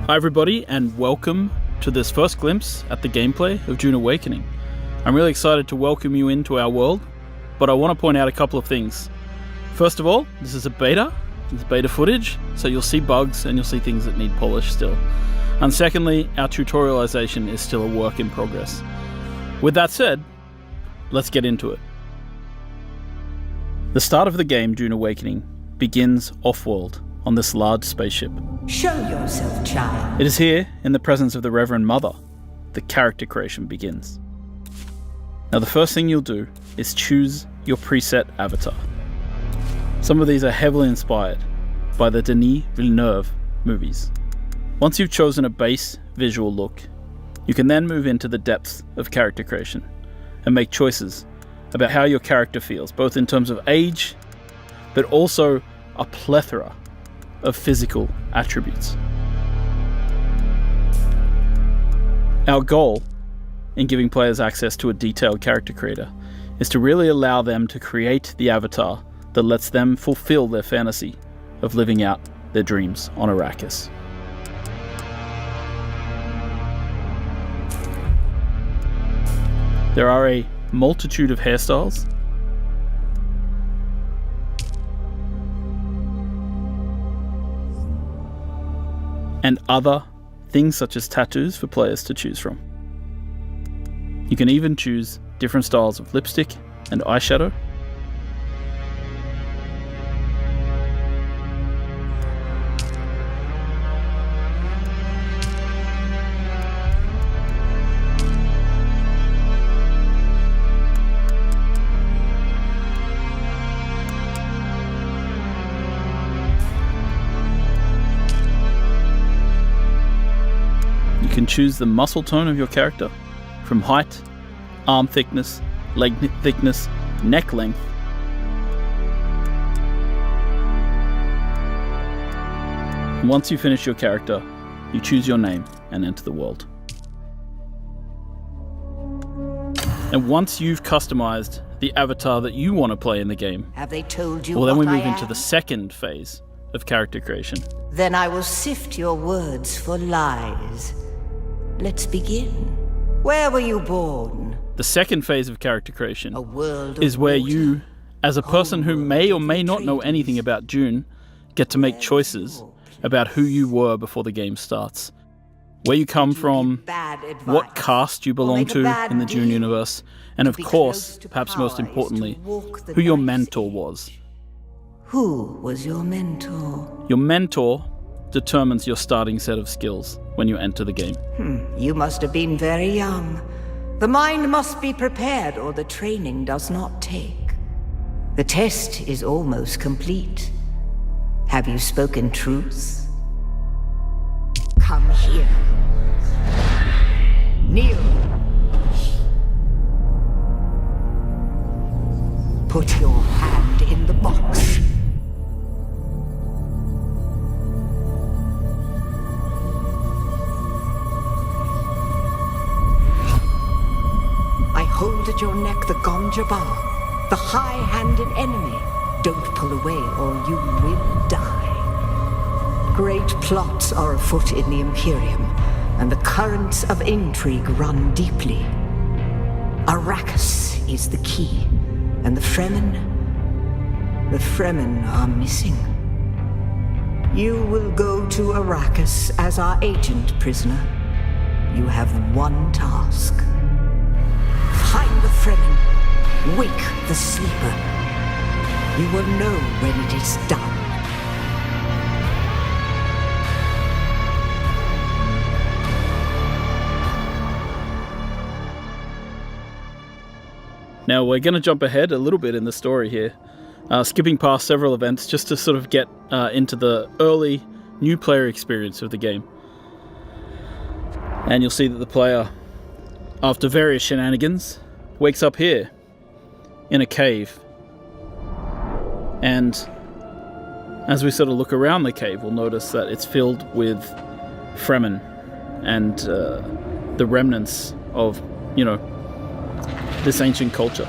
Hi everybody, and welcome to this first glimpse at the gameplay of Dune Awakening. I'm really excited to welcome you into our world, but I want to point out a couple of things. First of all, this is a beta. It's beta footage, so you'll see bugs and you'll see things that need polish still. And secondly, our tutorialization is still a work in progress. With that said, let's get into it. The start of the game, Dune Awakening, begins off-world on this large spaceship. Show yourself, child. It is here, in the presence of the Reverend Mother, the character creation begins. Now the first thing you'll do is choose your preset avatar. Some of these are heavily inspired by the Denis Villeneuve movies. Once you've chosen a base visual look, you can then move into the depths of character creation and make choices about how your character feels, both in terms of age, but also a plethora of physical attributes. Our goal in giving players access to a detailed character creator is to really allow them to create the avatar that lets them fulfill their fantasy of living out their dreams on Arrakis. There are a multitude of hairstyles, and other things such as tattoos for players to choose from. You can even choose different styles of lipstick and eyeshadow. You can choose the muscle tone of your character, from height, arm thickness, leg thickness, neck length. And once you finish your character, you choose your name and enter the world. And once you've customized the avatar that you want to play in the game, Have they told you well, then we what move I into am? the second phase of character creation. Then I will sift your words for lies. Let's begin. Where were you born? The second phase of character creation A world of is where water. you, as a person who world may or of may not know traders. anything about Dune, get to make choices about who you were before the game starts. Where you come from, Bad advice. what caste you belong make a to bad in the Dune deal. universe, and of be course, close to perhaps power most is to importantly, walk the who your nice mentor edge. was. Who was your mentor? Your mentor determines your starting set of skills when you enter the game. You must have been very young. The mind must be prepared or the training does not take. The test is almost complete. Have you spoken truth? Come here. Kneel. Put your hand in the box. I hold at your neck the Gonjabar, the high-handed enemy. Don't pull away or you will die. Great plots are afoot in the Imperium, and the currents of intrigue run deeply. Arrakis is the key, and the Fremen are missing. You will go to Arrakis as our agent, prisoner. You have one task. Find the Fremen. Wake the sleeper. You will know when it is done. Now we're going to jump ahead a little bit in the story here, skipping past several events just to sort of get into the early new player experience of the game. And you'll see that the player, after various shenanigans, wakes up here in a cave. And as we sort of look around the cave, we'll notice that it's filled with Fremen and the remnants of, this ancient culture.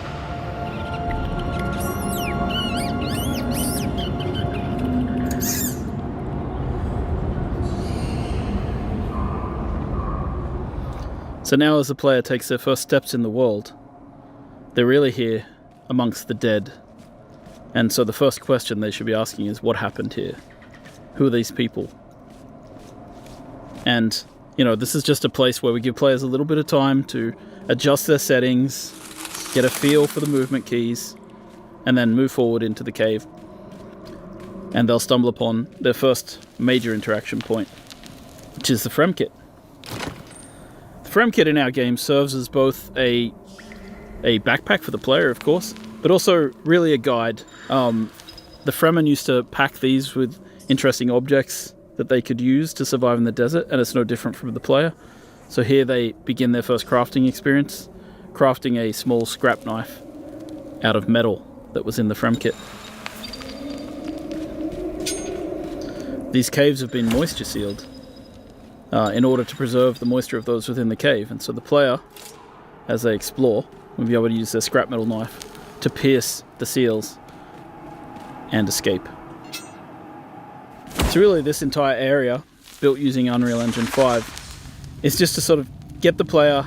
So now as the player takes their first steps in the world, they're really here amongst the dead. And so the first question they should be asking is, what happened here? Who are these people? And, you know, this is just a place where we give players a little bit of time to adjust their settings, get a feel for the movement keys, and then move forward into the cave. And they'll stumble upon their first major interaction point, which is the Frem Kit. The Frem Kit in our game serves as both a backpack for the player, of course, but also really a guide. The Fremen used to pack these with interesting objects that they could use to survive in the desert, and it's no different from the player. So here they begin their first crafting experience, crafting a small scrap knife out of metal that was in the Frem Kit. These caves have been moisture sealed in order to preserve the moisture of those within the cave, and so the player, as they explore, will be able to use their scrap metal knife to pierce the seals and escape. So really this entire area, built using Unreal Engine 5, is just to sort of get the player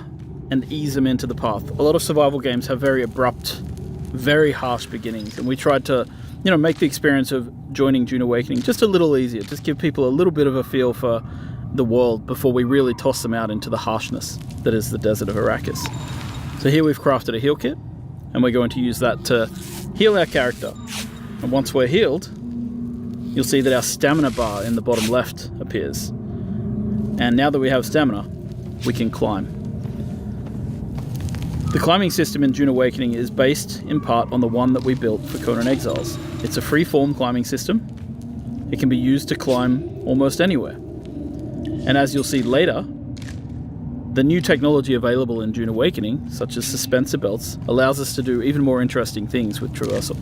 and ease them into the path. A lot of survival games have very abrupt, very harsh beginnings, and we tried to, you know, make the experience of joining Dune Awakening just a little easier, just give people a little bit of a feel for the world before we really toss them out into the harshness that is the desert of Arrakis. So here we've crafted a heal kit, and we're going to use that to heal our character. And once we're healed, you'll see that our stamina bar in the bottom left appears. And now that we have stamina, we can climb. The climbing system in Dune Awakening is based in part on the one that we built for Conan Exiles. It's a free-form climbing system. It can be used to climb almost anywhere. And as you'll see later, the new technology available in Dune Awakening, such as suspensor belts, allows us to do even more interesting things with traversal.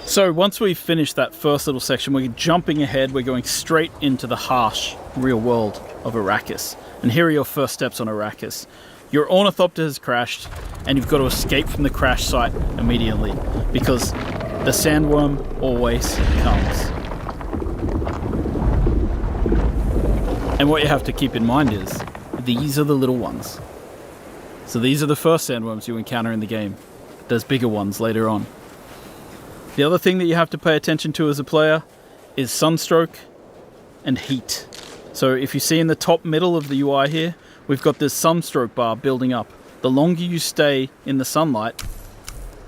So once we've finished that first little section, we're jumping ahead, we're going straight into the harsh real world of Arrakis. And here are your first steps on Arrakis. Your ornithopter has crashed, and you've got to escape from the crash site immediately, because the sandworm always comes. And what you have to keep in mind is, these are the little ones. So these are the first sandworms you encounter in the game. There's bigger ones later on. The other thing that you have to pay attention to as a player is sunstroke and heat. So if you see in the top middle of the UI here, we've got this sunstroke bar building up. The longer you stay in the sunlight,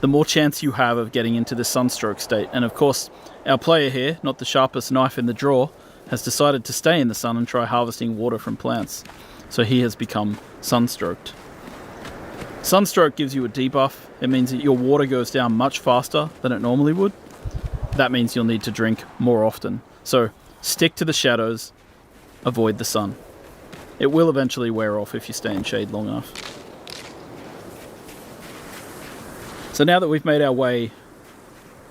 the more chance you have of getting into this sunstroke state. And of course, our player here, not the sharpest knife in the drawer, has decided to stay in the sun and try harvesting water from plants. So he has become sunstroked. Sunstroke gives you a debuff. It means that your water goes down much faster than it normally would. That means you'll need to drink more often. So stick to the shadows, avoid the sun. It will eventually wear off if you stay in shade long enough. So now that we've made our way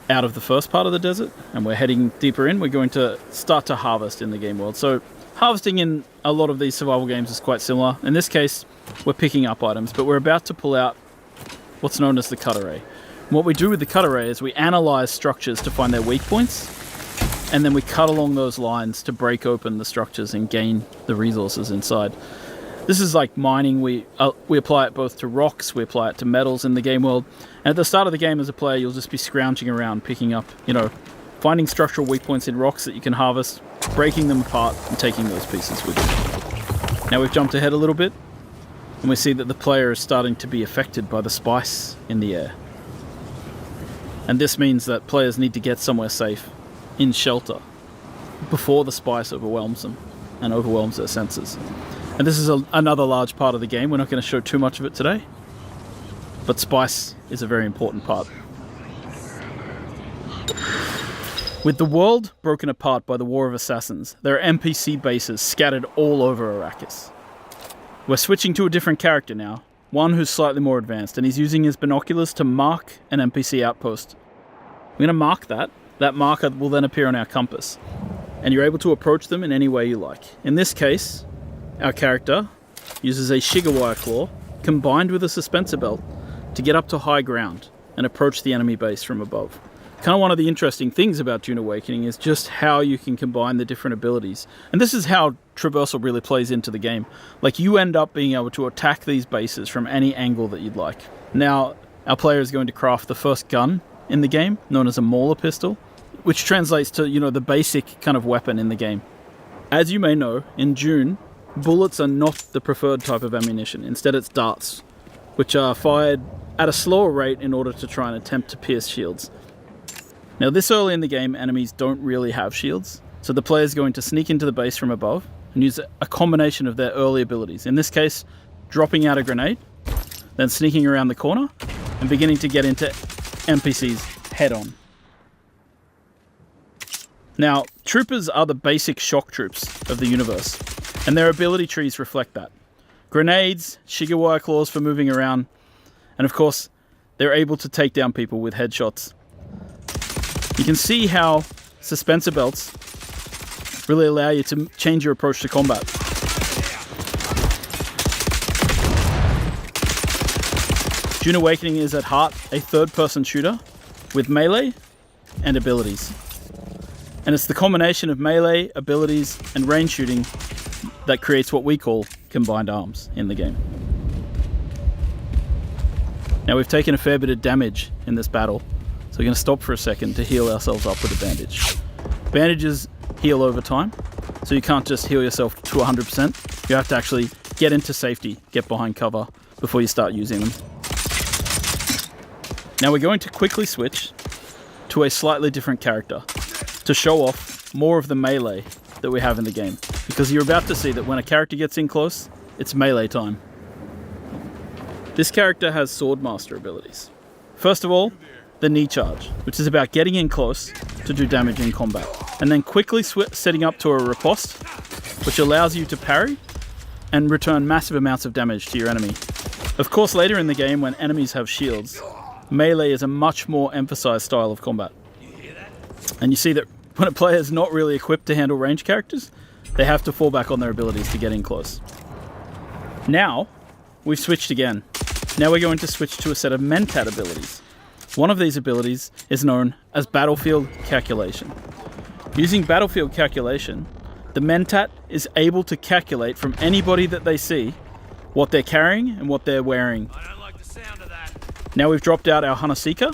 out of the first part of the desert and we're heading deeper in, we're going to start to harvest in the game world. So harvesting in a lot of these survival games is quite similar. In this case, we're picking up items, but we're about to pull out what's known as the cut array. And what we do with the cut array is we analyze structures to find their weak points, and then we cut along those lines to break open the structures and gain the resources inside. This is like mining. We apply it both to rocks, we apply it to metals in the game world. And at the start of the game as a player, you'll just be scrounging around, picking up, finding structural weak points in rocks that you can harvest, breaking them apart, and taking those pieces with you. Now we've jumped ahead a little bit, and we see that the player is starting to be affected by the spice in the air. And this means that players need to get somewhere safe, in shelter, before the spice overwhelms them and overwhelms their senses. And this is another large part of the game. We're not going to show too much of it today, but spice is a very important part. With the world broken apart by the War of Assassins, there are NPC bases scattered all over Arrakis. We're switching to a different character now, one who's slightly more advanced, and he's using his binoculars to mark an NPC outpost. I'm going to mark that. That marker will then appear on our compass, and you're able to approach them in any way you like. In this case, our character uses a Shigawire claw combined with a suspensor belt to get up to high ground and approach the enemy base from above. kind of one of the interesting things about Dune Awakening is just how you can combine the different abilities. And this is how traversal really plays into the game. Like, you end up being able to attack these bases from any angle that you'd like. Now, our player is going to craft the first gun in the game, known as a Mauler pistol, which translates to, the basic kind of weapon in the game. As you may know, in Dune, bullets are not the preferred type of ammunition. Instead, it's darts, which are fired at a slower rate in order to try and attempt to pierce shields. Now, this early in the game, enemies don't really have shields, so the player is going to sneak into the base from above and use a combination of their early abilities. In this case, dropping out a grenade, then sneaking around the corner, and beginning to get into NPCs head-on. Now, troopers are the basic shock troops of the universe, and their ability trees reflect that. Grenades, Shiga claws for moving around, and of course, they're able to take down people with headshots. You can see how suspensor belts really allow you to change your approach to combat. Dune Awakening is at heart a third-person shooter with melee and abilities. And it's the combination of melee, abilities, and range shooting that creates what we call combined arms in the game. Now, we've taken a fair bit of damage in this battle, so we're going to stop for a second to heal ourselves up with a bandage. Bandages heal over time, so you can't just heal yourself to 100%. You have to actually get into safety, get behind cover before you start using them. Now we're going to quickly switch to a slightly different character to show off more of the melee that we have in the game, because you're about to see that when a character gets in close, it's melee time. This character has Swordmaster abilities. First of all, the knee charge, which is about getting in close to do damage in combat, and then quickly setting up to a riposte, which allows you to parry and return massive amounts of damage to your enemy. Of course, later in the game, when enemies have shields, melee is a much more emphasized style of combat. And you see that when a player is not really equipped to handle ranged characters, they have to fall back on their abilities to get in close. Now, we've switched again. Now we're going to switch to a set of Mentat abilities. One of these abilities is known as Battlefield Calculation. Using Battlefield Calculation, the Mentat is able to calculate from anybody that they see what they're carrying and what they're wearing. I don't like the sound of that. Now we've dropped out our Hunter Seeker,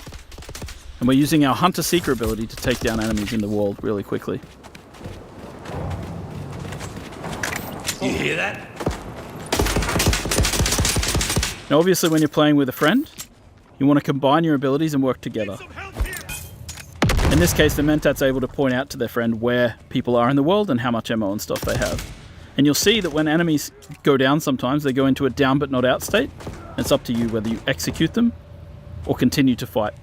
and we're using our Hunter Seeker ability to take down enemies in the world really quickly. You hear that? Now obviously when you're playing with a friend, you want to combine your abilities and work together. In this case, the Mentat's able to point out to their friend where people are in the world and how much ammo and stuff they have. And you'll see that when enemies go down sometimes, they go into a down but not out state. It's up to you whether you execute them or continue to fight.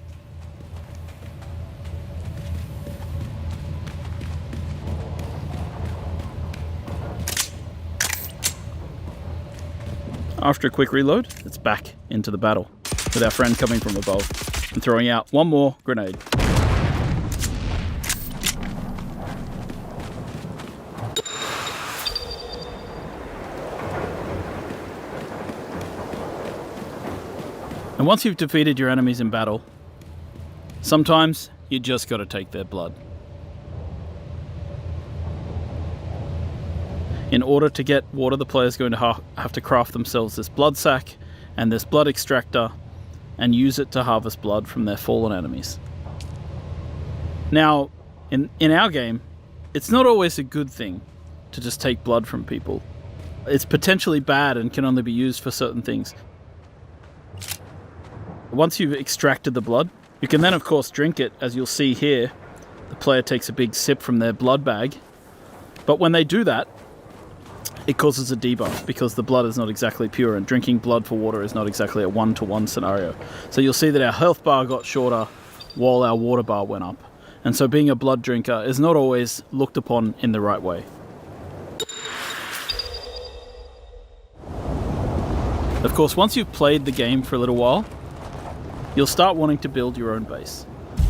After a quick reload, it's back into the battle, with our friend coming from above and throwing out one more grenade. And once you've defeated your enemies in battle, sometimes you just gotta take their blood. In order to get water, the player's going to have to craft themselves this blood sack and this blood extractor and use it to harvest blood from their fallen enemies. Now, in our game, it's not always a good thing to just take blood from people. It's potentially bad and can only be used for certain things. Once you've extracted the blood, you can then of course drink it. As you'll see here, the player takes a big sip from their blood bag. But when they do that, it causes a debuff because the blood is not exactly pure, and drinking blood for water is not exactly a one-to-one scenario. So you'll see that our health bar got shorter while our water bar went up. And so being a blood drinker is not always looked upon in the right way. Of course, once you've played the game for a little while, you'll start wanting to build your own base.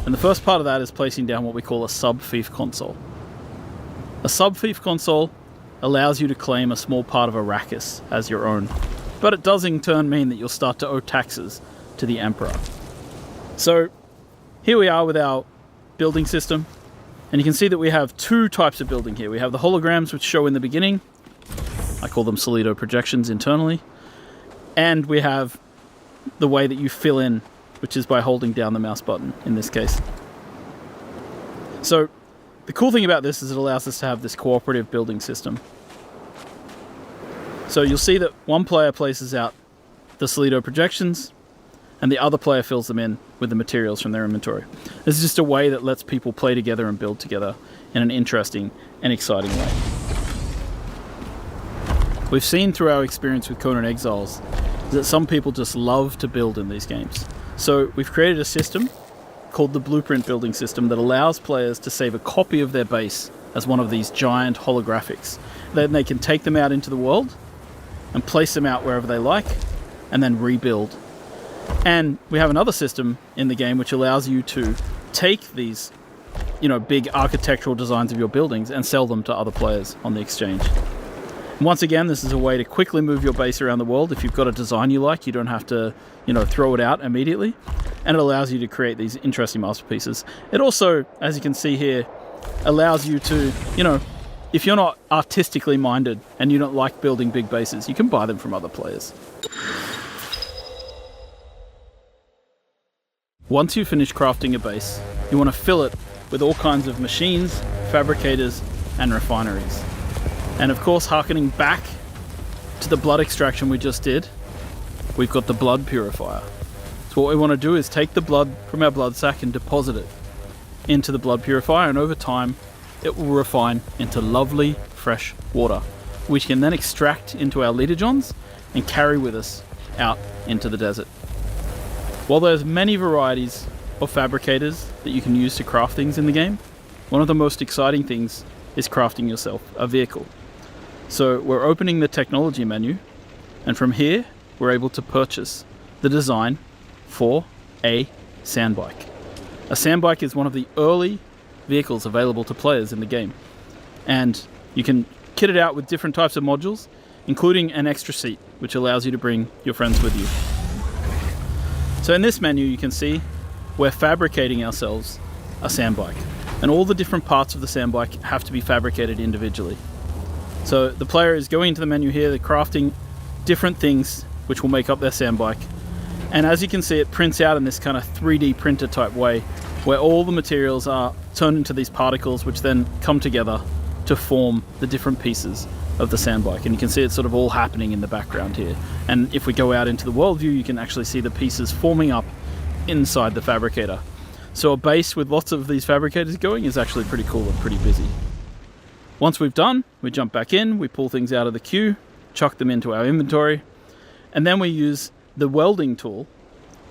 And the first part of that is placing down what we call a sub-fief console. A sub-fief console allows you to claim a small part of Arrakis as your own, but it does in turn mean that you'll start to owe taxes to the Emperor. So here we are with our building system. And you can see that we have two types of building here. We have the holograms, which show in the beginning. I call them solido projections internally. And we have the way that you fill in, which is by holding down the mouse button in this case. So the cool thing about this is it allows us to have this cooperative building system. So you'll see that one player places out the solido projections and the other player fills them in with the materials from their inventory. This is just a way that lets people play together and build together in an interesting and exciting way. We've seen through our experience with Conan Exiles that some people just love to build in these games. So we've created a system called the Blueprint Building System that allows players to save a copy of their base as one of these giant holographics. Then they can take them out into the world and place them out wherever they like and then rebuild. And we have another system in the game which allows you to take these, big architectural designs of your buildings and sell them to other players on the exchange. And once again, this is a way to quickly move your base around the world. If you've got a design you like, you don't have to, throw it out immediately. And it allows you to create these interesting masterpieces. It also, as you can see here, allows you to, if you're not artistically minded and you don't like building big bases, you can buy them from other players. Once you finish crafting a base, you want to fill it with all kinds of machines, fabricators, and refineries. And of course, harkening back to the blood extraction we just did, we've got the blood purifier. So what we want to do is take the blood from our blood sac and deposit it into the blood purifier, and over time it will refine into lovely fresh water, which can then extract into our liter-johns and carry with us out into the desert. While there's many varieties of fabricators that you can use to craft things in the game, one of the most exciting things is crafting yourself a vehicle. So we're opening the technology menu, and from here we're able to purchase the design for a sandbike. A sandbike is one of the early vehicles available to players in the game, and you can kit it out with different types of modules, including an extra seat, which allows you to bring your friends with you. So in this menu you can see we're fabricating ourselves a sandbike, and all the different parts of the sandbike have to be fabricated individually. So the player is going into the menu here, they're crafting different things which will make up their sandbike, and as you can see it prints out in this kind of 3D printer type way where all the materials are turned into these particles which then come together to form the different pieces of the sandbike. And you can see it's sort of all happening in the background here. And if we go out into the world view, you can actually see the pieces forming up inside the fabricator. So a base with lots of these fabricators going is actually pretty cool and pretty busy. Once we've done, we jump back in, we pull things out of the queue, chuck them into our inventory, and then we use the welding tool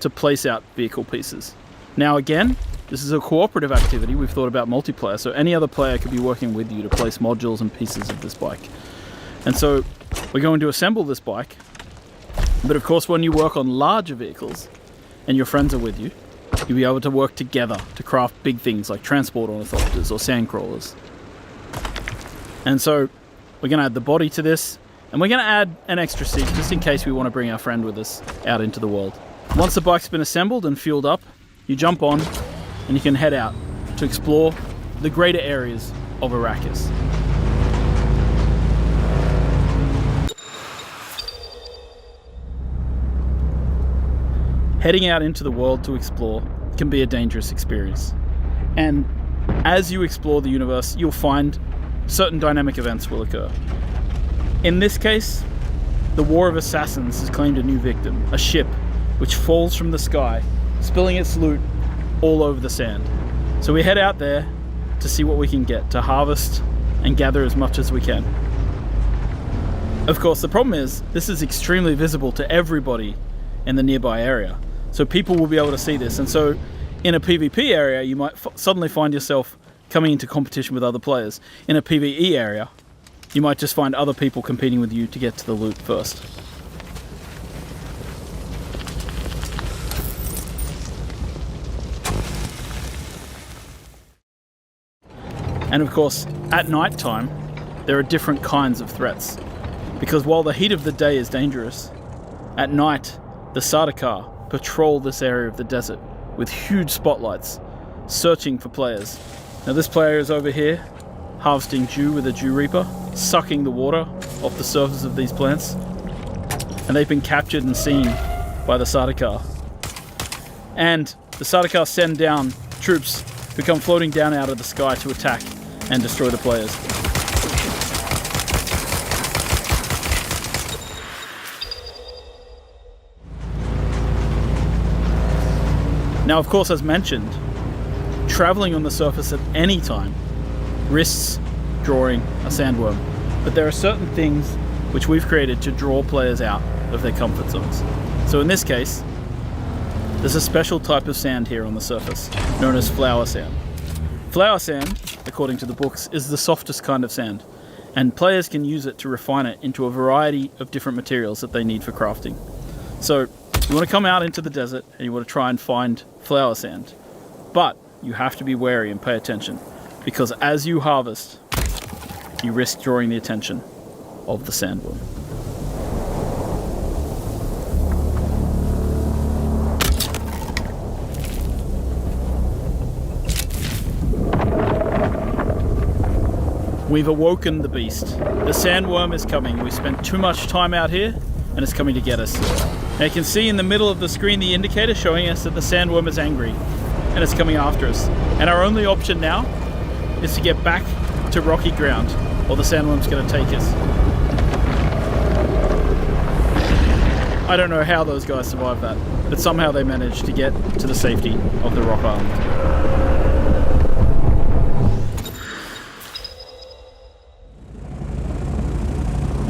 to place out vehicle pieces. Now again, this is a cooperative activity. We've thought about multiplayer, so any other player could be working with you to place modules and pieces of this bike. And so we're going to assemble this bike, but of course when you work on larger vehicles and your friends are with you, you'll be able to work together to craft big things like transport ornithopters or sand crawlers. And so we're going to add the body to this, and we're going to add an extra seat just in case we want to bring our friend with us out into the world. Once the bike's been assembled and fueled up, you jump on and you can head out to explore the greater areas of Arrakis. Heading out into the world to explore can be a dangerous experience. And as you explore the universe, you'll find certain dynamic events will occur. In this case, the War of Assassins has claimed a new victim, a ship which falls from the sky, spilling its loot all over the sand. So we head out there to see what we can get, to harvest and gather as much as we can. Of course, the problem is this is extremely visible to everybody in the nearby area. So people will be able to see this. And so in a PvP area, you might suddenly find yourself coming into competition with other players. In a PvE area, you might just find other people competing with you to get to the loot first. And of course, at night time, there are different kinds of threats. Because while the heat of the day is dangerous, at night, the Sardaukar patrol this area of the desert with huge spotlights searching for players. Now this player is over here, harvesting dew with a dew reaper, sucking the water off the surface of these plants, and they've been captured and seen by the Sardaukar. And the Sardaukar send down troops who come floating down out of the sky to attack and destroy the players. Now, of course, as mentioned, traveling on the surface at any time risks drawing a sandworm. But there are certain things which we've created to draw players out of their comfort zones. So in this case, there's a special type of sand here on the surface, known as flower sand. Flower sand, according to the books, is the softest kind of sand, and players can use it to refine it into a variety of different materials that they need for crafting. So you want to come out into the desert and you want to try and find flower sand, but you have to be wary and pay attention, because as you harvest, you risk drawing the attention of the sandworm. We've awoken the beast. The sandworm is coming. We spent too much time out here and it's coming to get us. Now you can see in the middle of the screen the indicator showing us that the sandworm is angry and it's coming after us. And our only option now is to get back to rocky ground, or the sandworm's going to take us. I don't know how those guys survived that, but somehow they managed to get to the safety of the rock island.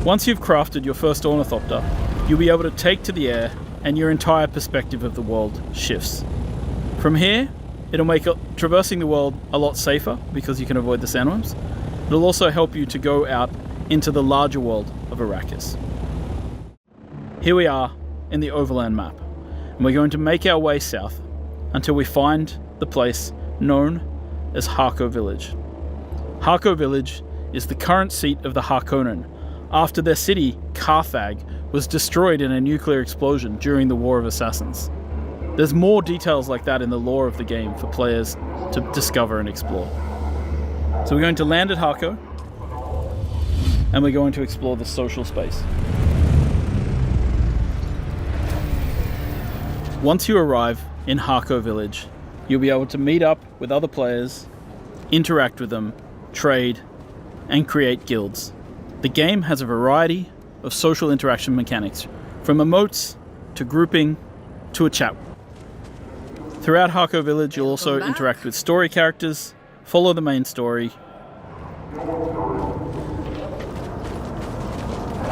Once you've crafted your first ornithopter, you'll be able to take to the air and your entire perspective of the world shifts. From here, it'll make traversing the world a lot safer because you can avoid the sandworms. It'll also help you to go out into the larger world of Arrakis. Here we are in the overland map, and we're going to make our way south until we find the place known as Harko Village. Harko Village is the current seat of the Harkonnen, after their city, Carthag, was destroyed in a nuclear explosion during the War of Assassins. There's more details like that in the lore of the game for players to discover and explore. So we're going to land at Harko, and we're going to explore the social space. Once you arrive in Harko Village, you'll be able to meet up with other players, interact with them, trade, and create guilds. The game has a variety of social interaction mechanics, from emotes to grouping to a chat. Throughout Harko Village, you'll also interact with story characters, follow the main story.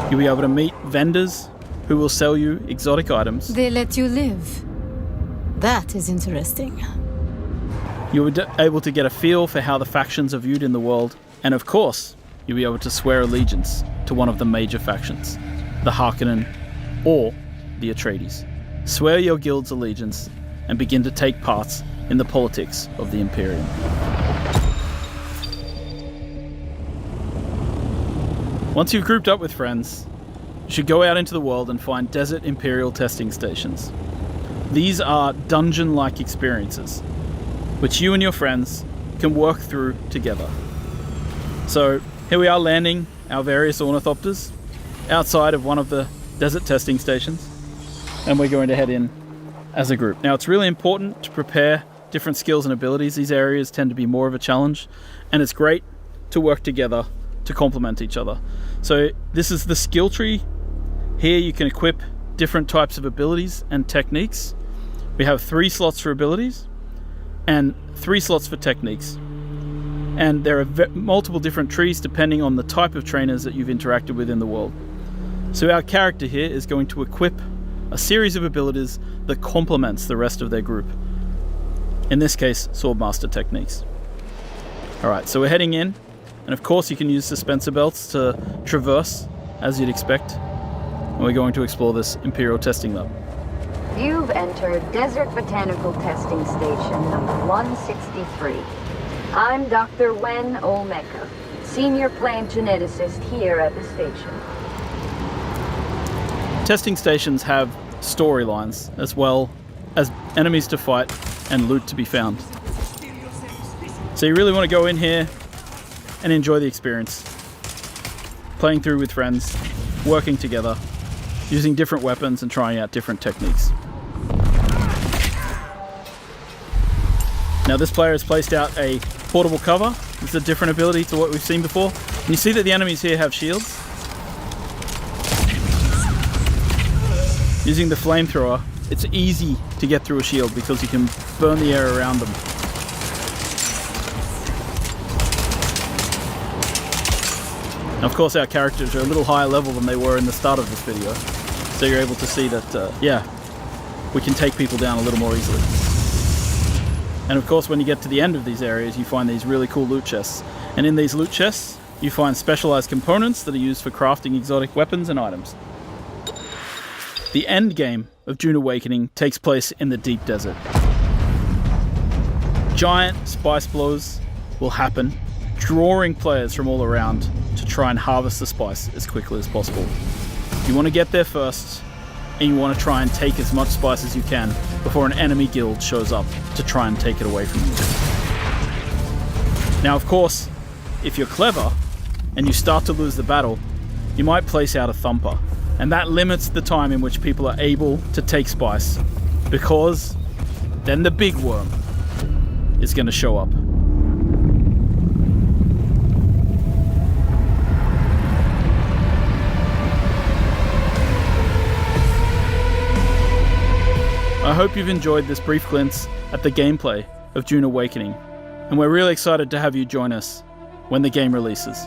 You'll be able to meet vendors who will sell you exotic items. They let you live. That is interesting. You'll be able to get a feel for how the factions are viewed in the world, and of course, you'll be able to swear allegiance to one of the major factions, the Harkonnen or the Atreides. Swear your guild's allegiance and begin to take part in the politics of the Imperium. Once you've grouped up with friends, you should go out into the world and find desert Imperial testing stations. These are dungeon-like experiences, which you and your friends can work through together. So here we are landing our various ornithopters outside of one of the desert testing stations, and we're going to head in as a group. Now it's really important to prepare different skills and abilities. These areas tend to be more of a challenge, and it's great to work together to complement each other. So this is the skill tree. Here you can equip different types of abilities and techniques. We have 3 slots for abilities and 3 slots for techniques. And there are multiple different trees depending on the type of trainers that you've interacted with in the world. So our character here is going to equip a series of abilities that complements the rest of their group. In this case, Swordmaster techniques. Alright, so we're heading in, and of course you can use dispenser belts to traverse as you'd expect. And we're going to explore this Imperial testing lab. You've entered Desert Botanical Testing Station number 163. I'm Dr. Wen Olmeca, Senior Plant Geneticist here at the station. Testing stations have storylines as well as enemies to fight and loot to be found. So you really want to go in here and enjoy the experience. Playing through with friends, working together, using different weapons and trying out different techniques. Now this player has placed out a portable cover. It's a different ability to what we've seen before. And you see that the enemies here have shields. Using the flamethrower, it's easy to get through a shield because you can burn the air around them. Now, of course, our characters are a little higher level than they were in the start of this video, so you're able to see that, yeah, we can take people down a little more easily. And of course, when you get to the end of these areas, you find these really cool loot chests. And in these loot chests, you find specialized components that are used for crafting exotic weapons and items. The end game of Dune Awakening takes place in the deep desert. Giant spice blows will happen, drawing players from all around to try and harvest the spice as quickly as possible. You want to get there first, and you want to try and take as much spice as you can before an enemy guild shows up to try and take it away from you. Now, of course, if you're clever and you start to lose the battle, you might place out a thumper, and that limits the time in which people are able to take spice, because then the big worm is going to show up. I hope you've enjoyed this brief glimpse at the gameplay of Dune Awakening, and we're really excited to have you join us when the game releases.